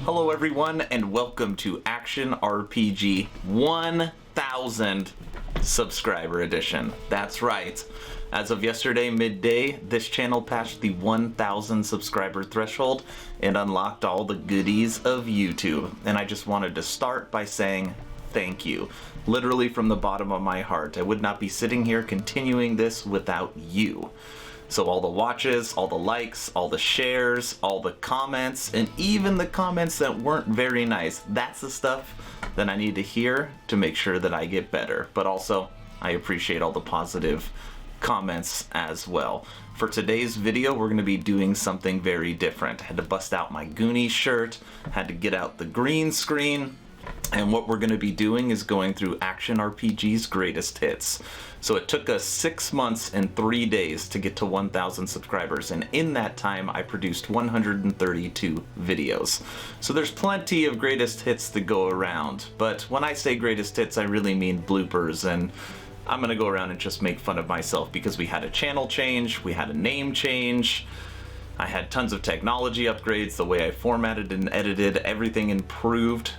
Hello everyone and welcome to Action RPG 1000 Subscriber Edition. That's right. As of yesterday midday, this channel passed the 1000 subscriber threshold and unlocked all the goodies of YouTube. And I just wanted to start by saying thank you. Literally from the bottom of my heart. I would not be sitting here continuing this without you. So all the watches, all the likes, all the shares, all the comments, and even the comments that weren't very nice, that's the stuff that I need to hear to make sure that I get better. But also, I appreciate all the positive comments as well. For today's video, we're going to be doing something very different. I had to bust out my Goonies shirt, had to get out the green screen, and what we're going to be doing is going through Action RPG's greatest hits. So it took us 6 months and 3 days to get to 1,000 subscribers, and in that time I produced 132 videos. So there's plenty of greatest hits to go around, but when I say greatest hits I really mean bloopers, and I'm gonna go around and just make fun of myself because we had a channel change, we had a name change, I had tons of technology upgrades, the way I formatted and edited, everything improved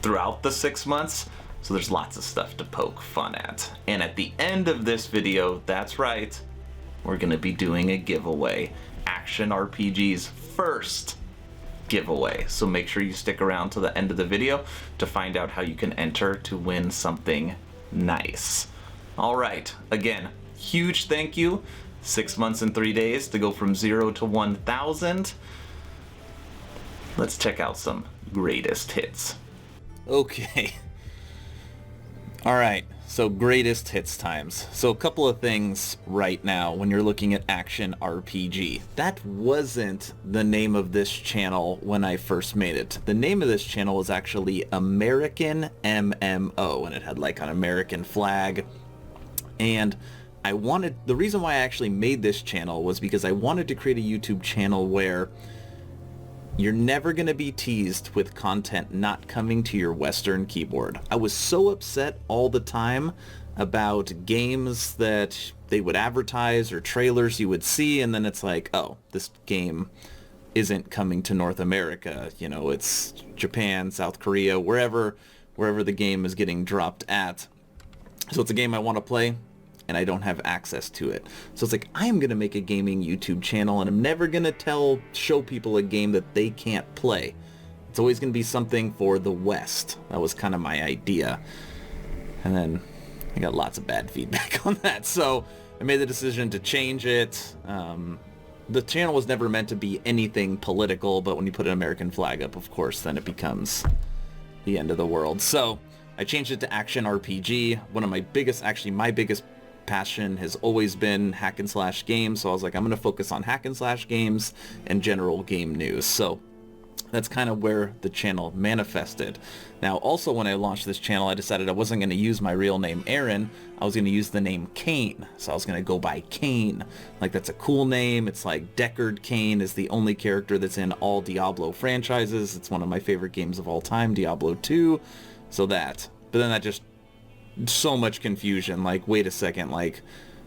throughout the 6 months. So there's lots of stuff to poke fun at. And at the end of this video, that's right, we're gonna be doing a giveaway. Action RPG's first giveaway. So make sure you stick around to the end of the video to find out how you can enter to win something nice. All right, again, huge thank you. 6 months and 3 days to go from 0 to 1,000. Let's check out some greatest hits. Okay. Alright, so greatest hits times. So a couple of things right now when you're looking at Action RPG. That wasn't the name of this channel when I first made it. The name of this channel was actually American MMO, and it had like an American flag. And the reason why I actually made this channel was because I wanted to create a YouTube channel where you're never going to be teased with content not coming to your Western keyboard. I was so upset all the time about games that they would advertise or trailers you would see, and then it's like, oh, this game isn't coming to North America. You know, it's Japan, South Korea, wherever the game is getting dropped at. So it's a game I want to play, and I don't have access to it. So it's like, I'm going to make a gaming YouTube channel, and I'm never going to show people a game that they can't play. It's always going to be something for the West. That was kind of my idea. And then I got lots of bad feedback on that. So I made the decision to change it. The channel was never meant to be anything political, but when you put an American flag up, of course, then it becomes the end of the world. So I changed it to Action RPG. One of my biggest passion has always been hack and slash games, so I was like, I'm going to focus on hack and slash games and general game news. So that's kind of where the channel manifested. Now also when I launched this channel, I decided I wasn't going to use my real name Aaron, I was going to use the name Kane. So I was going to go by Kane. Like, that's a cool name. It's like Deckard Cain is the only character that's in all Diablo franchises. It's one of my favorite games of all time, Diablo 2. So that. But then that just so much confusion, like, wait a second, like,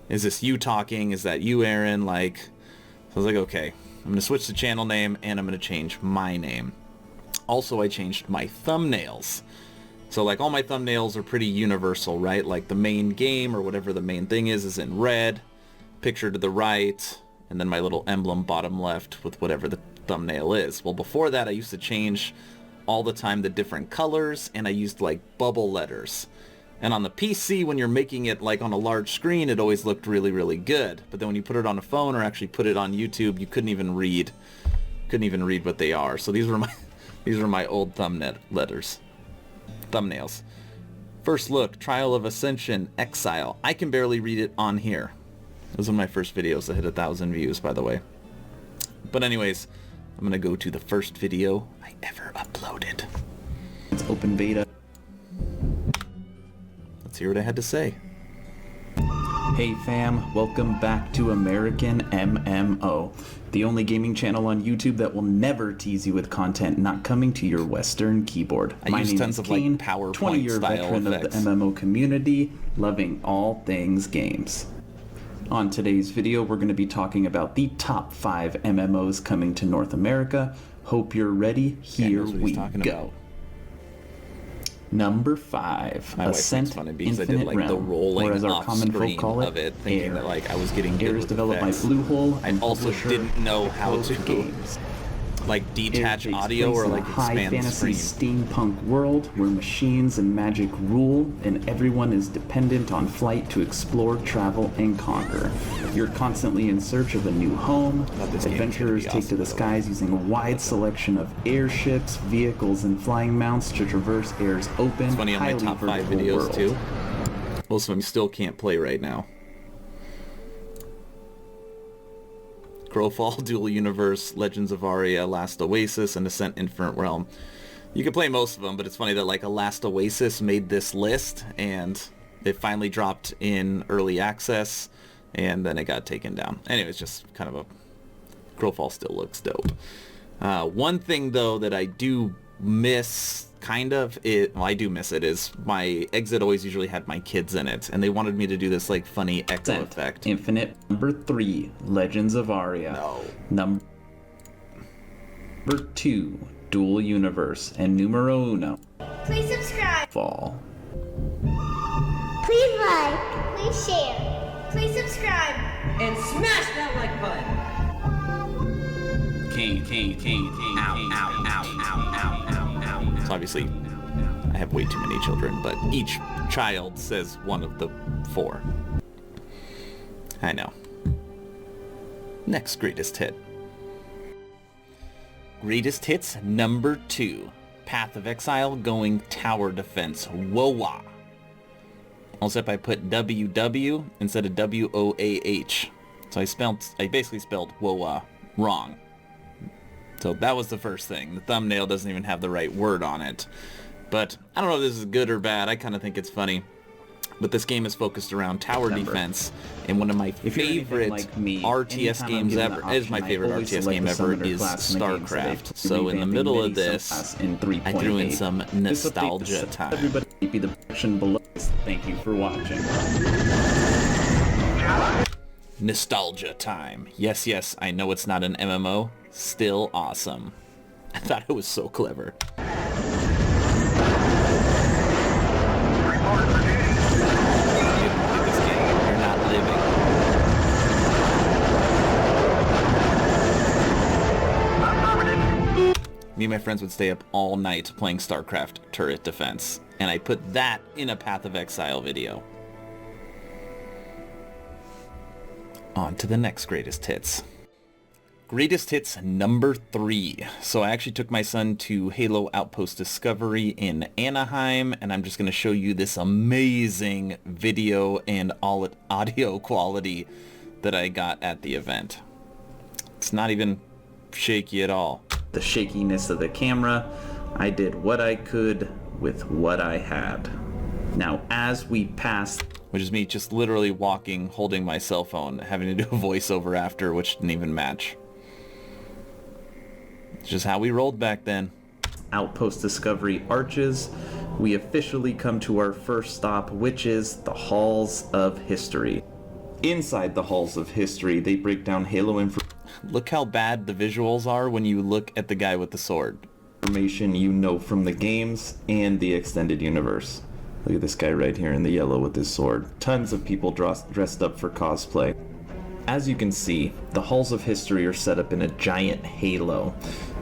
is this you talking, is that you, Aaron? Like, so I was like, okay, I'm gonna switch the channel name and I'm gonna change my name. Also, I changed my thumbnails. So like, all my thumbnails are pretty universal, right? Like, the main game or whatever the main thing is in red, picture to the right, and then my little emblem bottom left with whatever the thumbnail is. Well, before that I used to change all the time the different colors, and I used like bubble letters. And on the PC, when you're making it like on a large screen, it always looked really, really good. But then when you put it on a phone or actually put it on YouTube, you couldn't even read what they are. So these were my old thumbnails. First look, Trial of Ascension, Exile. I can barely read it on here. It was one of my first videos that hit 1,000 views, by the way. But anyways, I'm gonna go to the first video I ever uploaded. It's open beta. Let's hear what I had to say. Hey fam, welcome back to American MMO, the only gaming channel on YouTube that will never tease you with content not coming to your Western keyboard. My name is Kane, 20-year veteran of the MMO community, loving all things games. On today's video, we're going to be talking about the top 5 MMOs coming to North America. Hope you're ready. Here we go. About. Number 5, My wife Ascent makes fun of me because I Infinite did like Realm, the rolling or as our off common folk screen call it, of it, thinking Air. that like I was getting good Air is with developed by effects. Bluehole I and also publisher didn't know how Outpost to Games. like Air detach takes audio place or in a like high expand the fantasy screen. steampunk world where machines and magic rule, and everyone is dependent on flight to explore, travel, and conquer. You're constantly in search of a new home. Adventurers take to the skies using a wide selection of airships, vehicles, and flying mounts to traverse Air's open, It's funny on my highly top 5 vertical videos world. too. Most of them still can't play right now. Crowfall, Dual Universe, Legends of Aria, Last Oasis, and Ascent Infinite Realm. You can play most of them, but it's funny that like a Last Oasis made this list, and it finally dropped in early access, and then it got taken down. Anyways, just kind of a... Crowfall still looks dope. One thing, though, that I do miss, I do miss it, is my exit always usually had my kids in it, and they wanted me to do this like funny echo Ascent effect. Infinite. Number 3, Legends of Aria. No. Number 2, Dual Universe. And numero uno, Please subscribe. Fall. Please like. Please share. Please subscribe. And smash that like button. So obviously, I have way too many children, but each child says one of the 4. I know. Next greatest hit. Greatest hits number 2. Path of Exile going tower defense. Woah. Also, if I put WW instead of WOAH. So I basically spelled Woah wrong. So that was the first thing. The thumbnail doesn't even have the right word on it. But I don't know if this is good or bad. I kind of think it's funny. But this game is focused around tower defense, and one of my favorite like me, RTS games ever, is my favorite RTS game ever, is StarCraft. So in the middle of this, I threw in some nostalgia time. Everybody be the section below. Thank you for watching. Nostalgia time. Yes, yes, I know it's not an MMO. Still awesome. I thought it was so clever. Me and my friends would stay up all night playing StarCraft turret defense, and I put that in a Path of Exile video. On to the next greatest hits. Greatest hits number 3. So I actually took my son to Halo Outpost Discovery in Anaheim, and I'm just going to show you this amazing video and all audio quality that I got at the event. It's not even shaky at all. The shakiness of the camera, I did what I could with what I had. Now, as we pass... Which is me just literally walking, holding my cell phone, having to do a voiceover after, which didn't even match. It's just how we rolled back then. Outpost Discovery arches, we officially come to our first stop, which is the Halls of History. Inside the Halls of History, they break down Halo Look how bad the visuals are when you look at the guy with the sword. information you know from the games and the extended universe. Look at this guy right here in the yellow with his sword. Tons of people dressed up for cosplay. As you can see, the Halls of History are set up in a giant halo.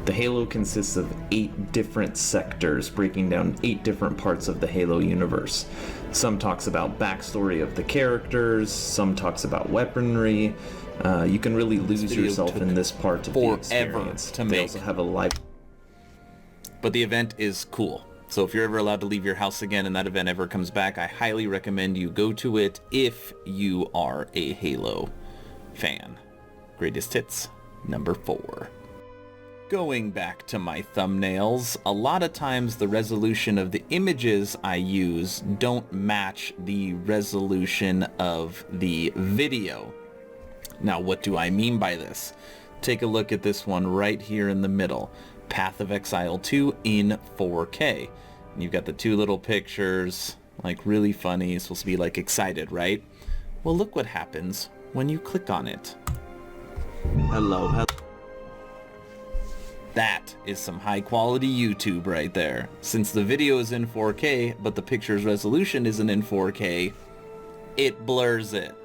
The halo consists of 8 different sectors, breaking down 8 different parts of the Halo universe. Some talks about backstory of the characters, some talks about weaponry. You can really lose yourself in this part of the experience. To they make. also have a live... But the event is cool. So if you're ever allowed to leave your house again and that event ever comes back, I highly recommend you go to it if you are a Halo fan. Greatest hits, number 4. Going back to my thumbnails, a lot of times the resolution of the images I use don't match the resolution of the video. Now, what do I mean by this? Take a look at this one right here in the middle. Path of Exile 2 in 4K. And you've got the 2 little pictures, like really funny, it's supposed to be like excited, right? Well, look what happens when you click on it. Hello. That is some high quality YouTube right there. Since the video is in 4K, but the picture's resolution isn't in 4K, it blurs it.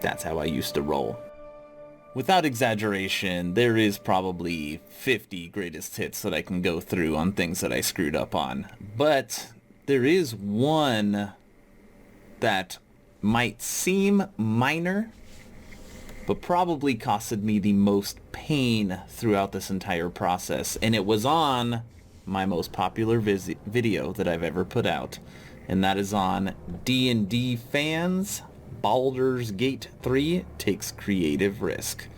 That's how I used to roll. Without exaggeration, there is probably 50 greatest hits that I can go through on things that I screwed up on. But there is one that might seem minor, but probably costed me the most pain throughout this entire process. And it was on my most popular video that I've ever put out. And that is on D&D fans. Baldur's Gate 3 takes creative risk.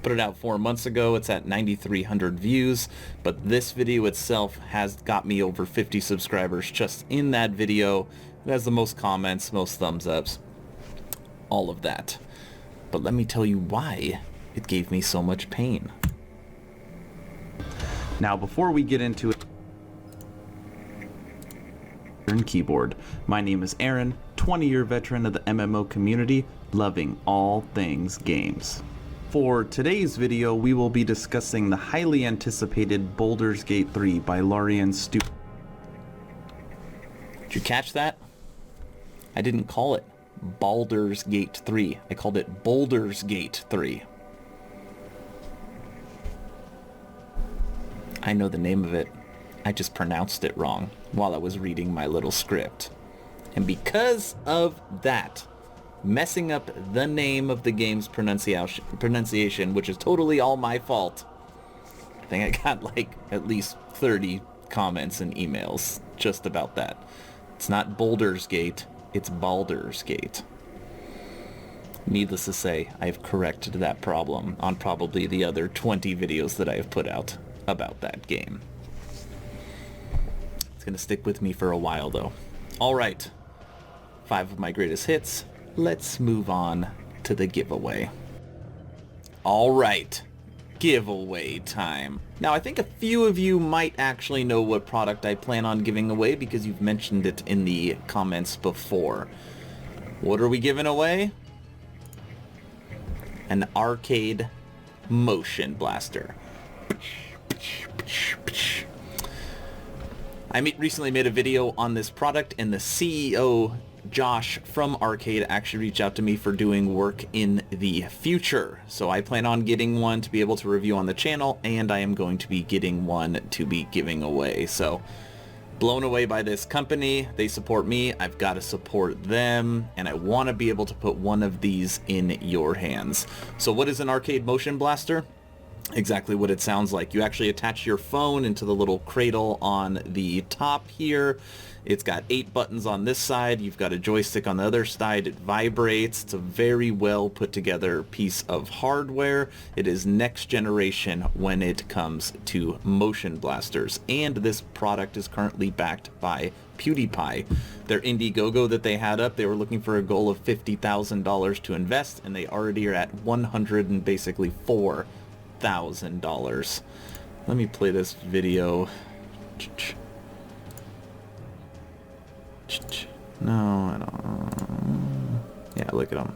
Put it out 4 months ago. It's at 9,300 views, but this video itself has got me over 50 subscribers just in that video. It has the most comments, most thumbs ups, all of that. But let me tell you why it gave me so much pain. Now, before we get into it, and keyboard. My name is Aaron, 20-year veteran of the MMO community, loving all things games. For today's video, we will be discussing the highly anticipated Baldur's Gate 3 by Larian Stu. Did you catch that? I didn't call it Baldur's Gate 3. I called it Baldur's Gate 3. I know the name of it. I just pronounced it wrong while I was reading my little script. And because of that, messing up the name of the game's pronunciation, which is totally all my fault, I think I got like at least 30 comments and emails just about that. It's not Baldur's Gate, it's Baldur's Gate. Needless to say, I've corrected that problem on probably the other 20 videos that I have put out about that game. It's gonna stick with me for a while though. Alright, 5 of my greatest hits. Let's move on to the giveaway. Alright, giveaway time. Now I think a few of you might actually know what product I plan on giving away because you've mentioned it in the comments before. What are we giving away? An arcade motion blaster. I recently made a video on this product, and the CEO, Josh from Arcade, actually reached out to me for doing work in the future. So I plan on getting one to be able to review on the channel, and I am going to be getting one to be giving away. So blown away by this company. They support me. I've got to support them, and I want to be able to put one of these in your hands. So what is an arcade motion blaster? Exactly what it sounds like. You actually attach your phone into the little cradle on the top here. It's got 8 buttons on this side. You've got a joystick on the other side. It vibrates. It's a very well put together piece of hardware. It is next generation when it comes to motion blasters. And this product is currently backed by PewDiePie. Their Indiegogo that they had up, they were looking for a goal of $50,000 to invest, and they already are at $104,000. Let me play this video. No, I don't. Yeah, look at them.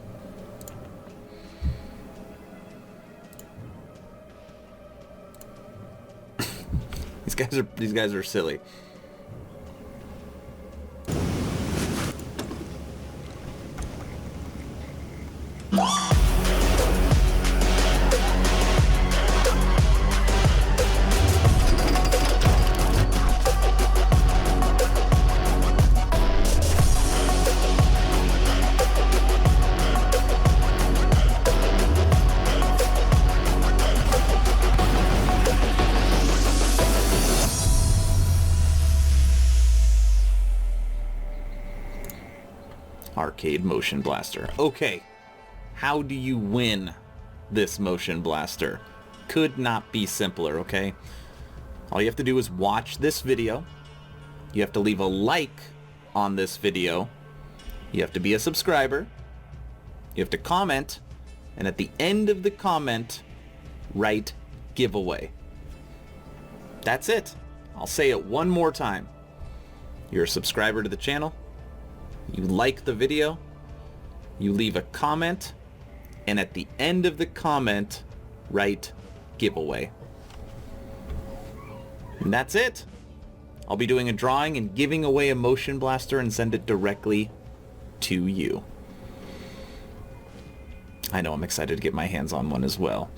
These guys are silly. Arcade motion blaster. Okay, how do you win this motion blaster? Could not be simpler, okay? All you have to do is watch this video. You have to leave a like on this video. You have to be a subscriber. You have to comment. And at the end of the comment, write giveaway. That's it. I'll say it one more time. You're a subscriber to the channel. You like the video, you leave a comment, and at the end of the comment, right giveaway. And that's it. I'll be doing a drawing and giving away a motion blaster and send it directly to you. I know, I'm excited to get my hands on one as well.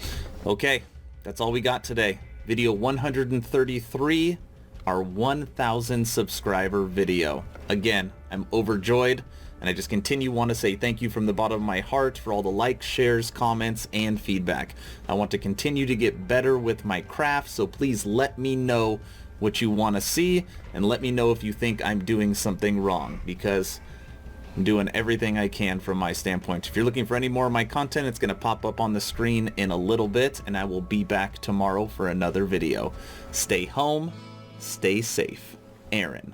Okay, that's all we got today. Video 133, our 1,000 subscriber video. Again, I'm overjoyed, and I just want to say thank you from the bottom of my heart for all the likes, shares, comments, and feedback. I want to continue to get better with my craft, so please let me know what you want to see, and let me know if you think I'm doing something wrong, because I'm doing everything I can from my standpoint. If you're looking for any more of my content, it's going to pop up on the screen in a little bit, and I will be back tomorrow for another video. Stay home, stay safe. Aaron.